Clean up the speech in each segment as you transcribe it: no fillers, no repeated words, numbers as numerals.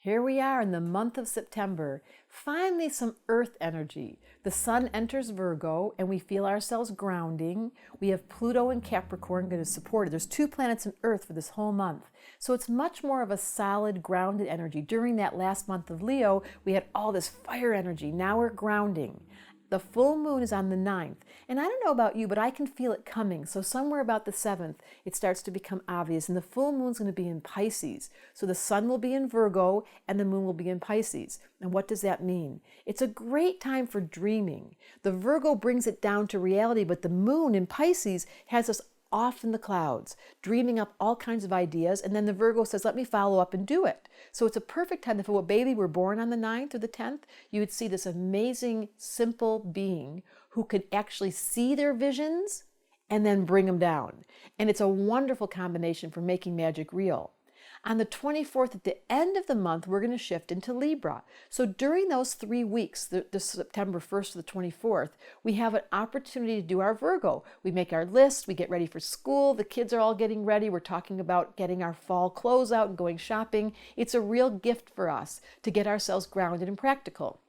Here we are in the month of September. Finally, some earth energy. The sun enters Virgo and we feel ourselves grounding. We have Pluto and Capricorn going to support it. There's 2 planets in earth for this whole month. So it's much more of a solid, grounded energy. During that last month of Leo, we had all this fire energy. Now we're grounding. The full moon is on the 9th. And I don't know about you, but I can feel it coming. So somewhere about the 7th, it starts to become obvious. And the full moon's going to be in Pisces. So the sun will be in Virgo and the moon will be in Pisces. And what does that mean? It's a great time for dreaming. The Virgo brings it down to reality, but the moon in Pisces has us off in the clouds, dreaming up all kinds of ideas. And then the Virgo says, let me follow up and do it. So it's a perfect time. If a baby were born on the 9th or the 10th, you would see this amazing, simple being who could actually see their visions and then bring them down. And it's a wonderful combination for making magic real. On the 24th, at the end of the month, we're going to shift into Libra. So during those 3 weeks, the September 1st to the 24th, we have an opportunity to do our Virgo. We make our list, we get ready for school, the kids are all getting ready, we're talking about getting our fall clothes out and going shopping. It's a real gift for us to get ourselves grounded and practical.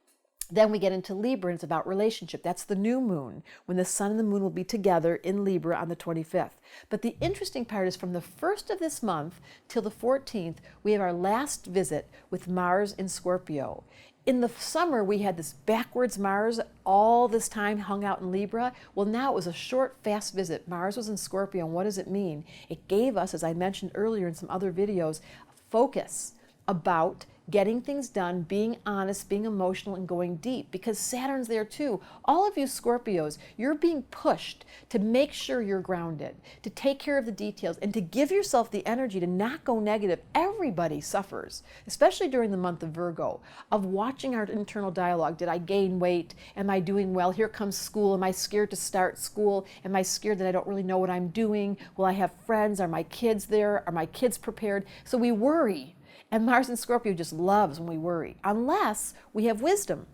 Then we get into Libra, and it's about relationship. That's the new moon, when the sun and the moon will be together in Libra on the 25th. But the interesting part is from the 1st of this month till the 14th, we have our last visit with Mars in Scorpio. In the summer, we had this backwards Mars all this time hung out in Libra. Well, now it was a short, fast visit. Mars was in Scorpio, and what does it mean? It gave us, as I mentioned earlier in some other videos, focus about getting things done, being honest, being emotional, and going deep, because Saturn's there too. All of you Scorpios, you're being pushed to make sure you're grounded, to take care of the details, and to give yourself the energy to not go negative. Everybody suffers, especially during the month of Virgo, of watching our internal dialogue. Did I gain weight? Am I doing well? Here comes school. Am I scared to start school? Am I scared that I don't really know what I'm doing? Will I have friends? Are my kids there? Are my kids prepared? So we worry. And Mars in Scorpio just loves when we worry, unless we have wisdom.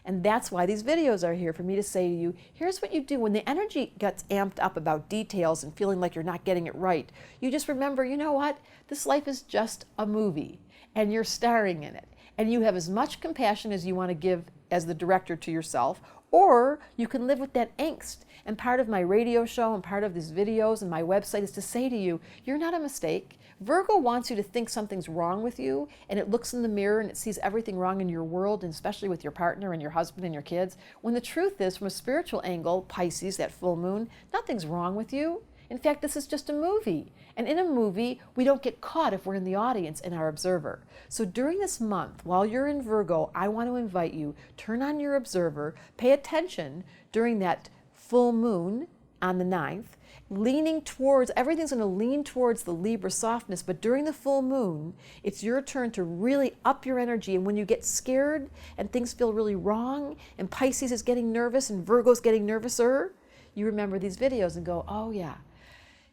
And that's why these videos are here, for me to say to you, here's what you do when the energy gets amped up about details and feeling like you're not getting it right. You just remember, you know what? This life is just a movie, and you're starring in it. And you have as much compassion as you want to give as the director to yourself, or you can live with that angst. And part of my radio show and part of these videos and my website is to say to you, you're not a mistake. Virgo wants you to think something's wrong with you, and it looks in the mirror and it sees everything wrong in your world, and especially with your partner and your husband and your kids, when the truth is, from a spiritual angle, Pisces, that full moon, nothing's wrong with you. In fact, this is just a movie. And in a movie, we don't get caught if we're in the audience and our observer. So during this month, while you're in Virgo, I want to invite you, turn on your observer, pay attention during that full moon on the 9th, leaning towards, everything's going to lean towards the Libra softness, but during the full moon, it's your turn to really up your energy. And when you get scared and things feel really wrong, and Pisces is getting nervous and Virgo's getting nervouser, you remember these videos and go, oh yeah,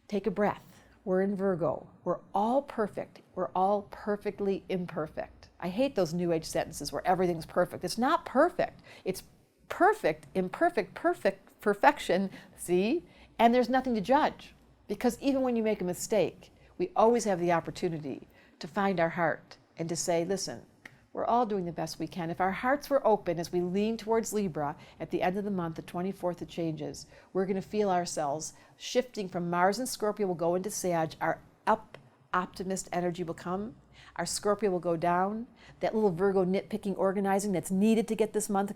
take a breath. We're in Virgo. We're all perfect. We're all perfectly imperfect. I hate those New Age sentences where everything's perfect. It's not perfect. It's perfect, imperfect, perfect, perfection, see? And there's nothing to judge, because even when you make a mistake, we always have the opportunity to find our heart and to say, listen, we're all doing the best we can. If our hearts were open as we lean towards Libra at the end of the month, the 24th, it changes. We're going to feel ourselves shifting from Mars and Scorpio will go into Sag. Our up optimist energy will come. Our Scorpio will go down. That little Virgo nitpicking organizing that's needed to get this month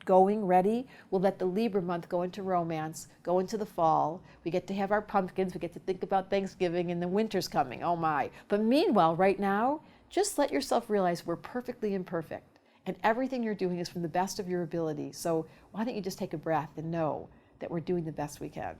going, ready, will let the Libra month go into romance, go into the fall. We get to have our pumpkins. We get to think about Thanksgiving, and the winter's coming. Oh my. But meanwhile, right now, just let yourself realize we're perfectly imperfect, and everything you're doing is from the best of your ability. So why don't you just take a breath and know that we're doing the best we can.